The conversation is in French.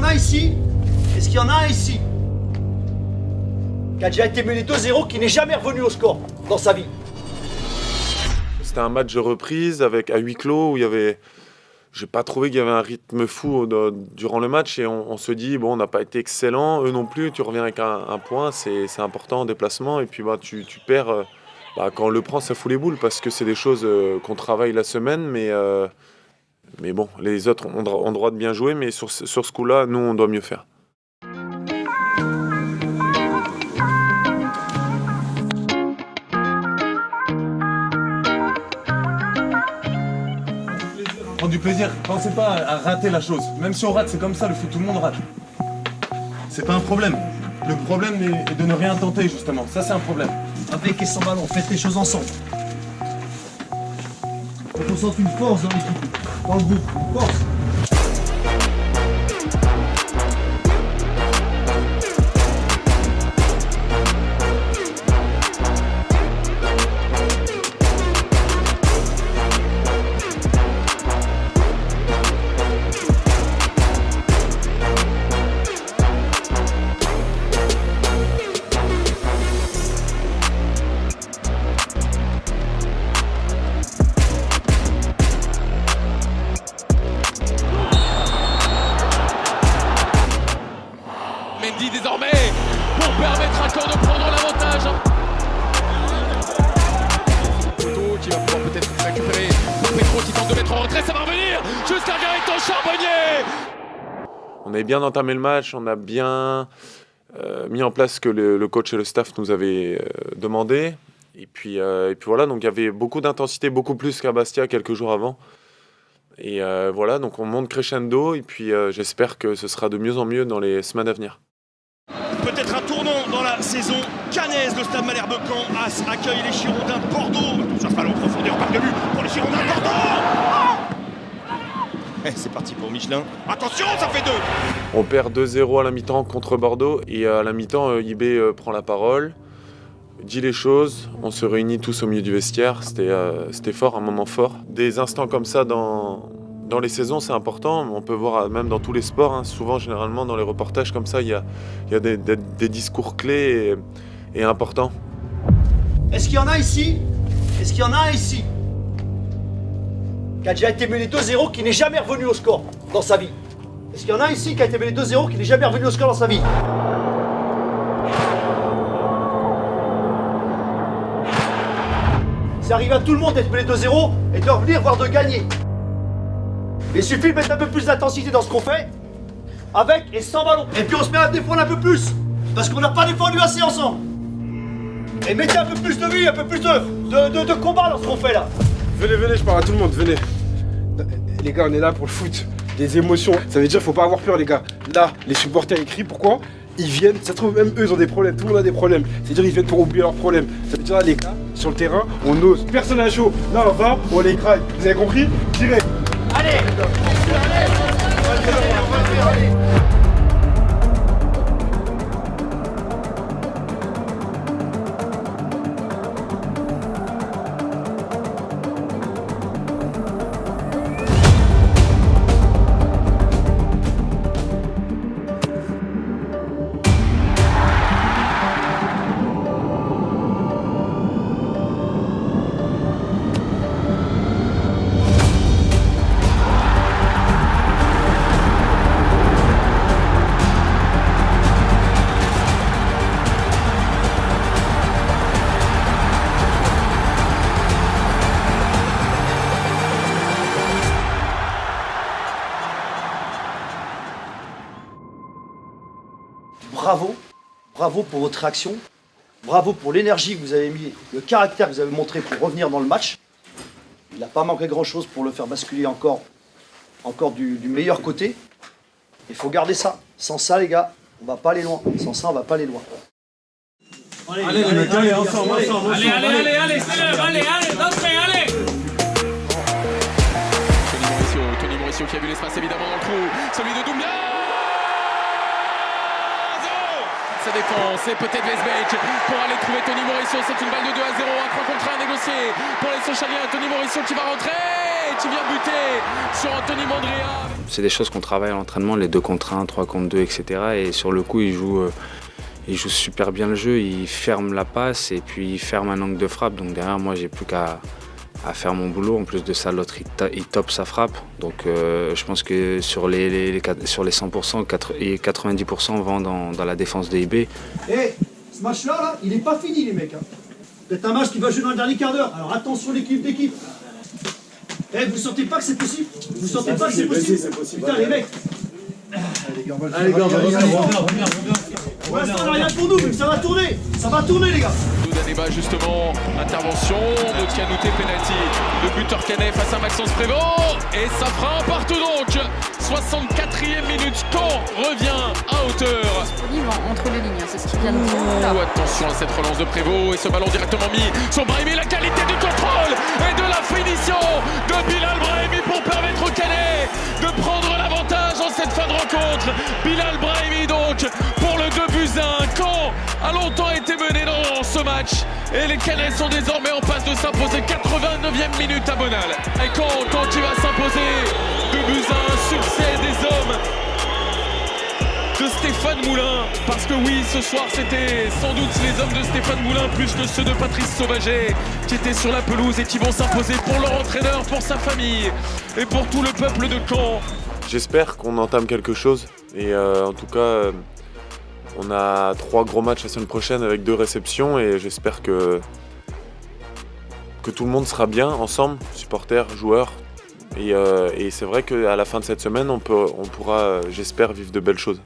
a ici? Est-ce qu'il y en a un ici qui a déjà été mené 2-0, qui n'est jamais revenu au score dans sa vie? C'était un match de reprise à huis clos où il y avait... J'ai pas trouvé qu'il y avait un rythme fou durant le match et on se dit, bon, on n'a pas été excellent, eux non plus, tu reviens avec un point, c'est important en déplacement et puis tu perds. Quand on le prend, ça fout les boules parce que c'est des choses qu'on travaille la semaine, mais bon, les autres ont droit de bien jouer, mais sur ce coup-là, nous, on doit mieux faire. Prends du plaisir, pensez pas à rater la chose. Même si on rate, c'est comme ça, le foot, tout le monde rate. C'est pas un problème. Le problème est de ne rien tenter, justement. Ça, c'est un problème. Avec et sans ballon, faites les choses ensemble. Faut qu'on sente une force dans l'équipe, dans le groupe, une force. Mendy désormais pour permettre à Caen de prendre l'avantage. Couteau qui va pouvoir peut-être récupérer. Petro qui tente de mettre en retrait, ça va revenir jusqu'à Gaëtan Charbonnier. On avait bien entamé le match, on a bien mis en place ce que le coach et le staff nous avaient demandé. Et puis voilà, donc il y avait beaucoup d'intensité, beaucoup plus qu'à Bastia quelques jours avant. Et voilà, donc on monte crescendo et puis j'espère que ce sera de mieux en mieux dans les semaines à venir. Peut-être un tournant dans la saison cannaise. Le Stade Malherbe Caen accueille les Girondins de Bordeaux. Sur ce ballon en profondeur, part de but pour les Girondins de Bordeaux. C'est parti pour Michelin. Attention, ça fait 2. On perd 2-0 à la mi-temps contre Bordeaux et à la mi-temps, IB prend la parole, dit les choses, on se réunit tous au milieu du vestiaire, c'était fort, un moment fort. Des instants comme ça dans les saisons, c'est important, on peut voir même dans tous les sports, hein. Souvent, généralement, dans les reportages comme ça, il y a des discours clés et importants. Est-ce qu'il y en a ici? Est-ce qu'il y en a un ici qui a déjà été mené 2-0, qui n'est jamais revenu au score dans sa vie? Est-ce qu'il y en a ici qui a été mené 2-0, qui n'est jamais revenu au score dans sa vie? Ça arrive à tout le monde d'être mené 2-0 et de revenir, voire de gagner. Il suffit de mettre un peu plus d'intensité dans ce qu'on fait, avec et sans ballon. Et puis on se met à défendre un peu plus, parce qu'on n'a pas défendu assez ensemble. Et mettez un peu plus de vie, un peu plus de combat dans ce qu'on fait là. Venez, je parle à tout le monde, venez. Les gars, on est là pour le foot, des émotions. Ça veut dire qu'il faut pas avoir peur, les gars. Là, les supporters écrient, pourquoi? Ils viennent, ça se trouve même eux, ils ont des problèmes, tout le monde a des problèmes. C'est-à-dire qu'ils viennent pour oublier leurs problèmes. Ça veut dire là, les gars, sur le terrain, on ose. Personne à chaud. Là, on va, on les craque. Vous avez compris? Direct. Allez, allez. Bravo pour votre réaction, bravo pour l'énergie que vous avez mis, le caractère que vous avez montré pour revenir dans le match. Il n'a pas manqué grand-chose pour le faire basculer encore du meilleur côté. Il faut garder ça. Sans ça, les gars, on va pas aller loin. Sans ça, on va pas aller loin. Allez, les mecs, allez, ensemble. Allez, d'entrée, allez. Tony Mauricio qui a vu l'espace évidemment dans le trou. Celui de Doumbia. Sa défense, c'est peut-être Vesbeck pour aller trouver Tony Mauricio. C'est une balle de 2-0, contre 1 négocié pour les Sochaliens. Anthony Morisseau qui va rentrer et qui vient buter sur Anthony Mandrea. C'est des choses qu'on travaille à l'entraînement, les 2 contre 1, 3 contre 2, etc. Et sur le coup, il joue super bien le jeu, il ferme la passe et puis il ferme un angle de frappe. Donc derrière, moi, j'ai plus qu'à faire mon boulot. En plus de ça, l'autre, il top sa frappe. Donc je pense que sur les 100%, 90% vont dans la défense de IB. Ce match-là, là, il n'est pas fini, les mecs. Hein. C'est un match qui va jouer dans le dernier quart d'heure. Alors attention, l'équipe d'équipe. Vous sentez pas que c'est possible? Vous sentez pas que c'est possible? Putain, les mecs. Allez, les gars, reviens. Pour l'instant, on n'a rien pour nous, mais ça va tourner. Ça va tourner, les gars. Daneba, justement, intervention de Tianouté, penalty. Le buteur canet face à Maxence Prévost. Et ça fera un partout donc. 64e minute, Caen revient à hauteur. Entre les lignes, c'est ce qu'il vient de dire. Attention à cette relance de Prévost et ce ballon directement mis sur Brahimi. La qualité du contrôle et de la finition de Bilal Brahimi pour permettre au Canet de prendre l'avantage en cette fin de rencontre. Bilal Brahimi donc pour le 2-1. Caen a longtemps été mené dans ce match et les Canets sont désormais en passe de s'imposer. 89e minute à Bonal. Et Caen qui va s'imposer 2-1, succès des hommes de Stéphane Moulin, parce que oui, ce soir c'était sans doute les hommes de Stéphane Moulin plus que ceux de Patrice Sauvaget qui étaient sur la pelouse et qui vont s'imposer pour leur entraîneur, pour sa famille et pour tout le peuple de Caen. J'espère qu'on entame quelque chose et en tout cas on a 3 gros matchs la semaine prochaine avec 2 réceptions et j'espère que tout le monde sera bien ensemble, supporters, joueurs. Et c'est vrai qu'à la fin de cette semaine, on pourra, j'espère, vivre de belles choses.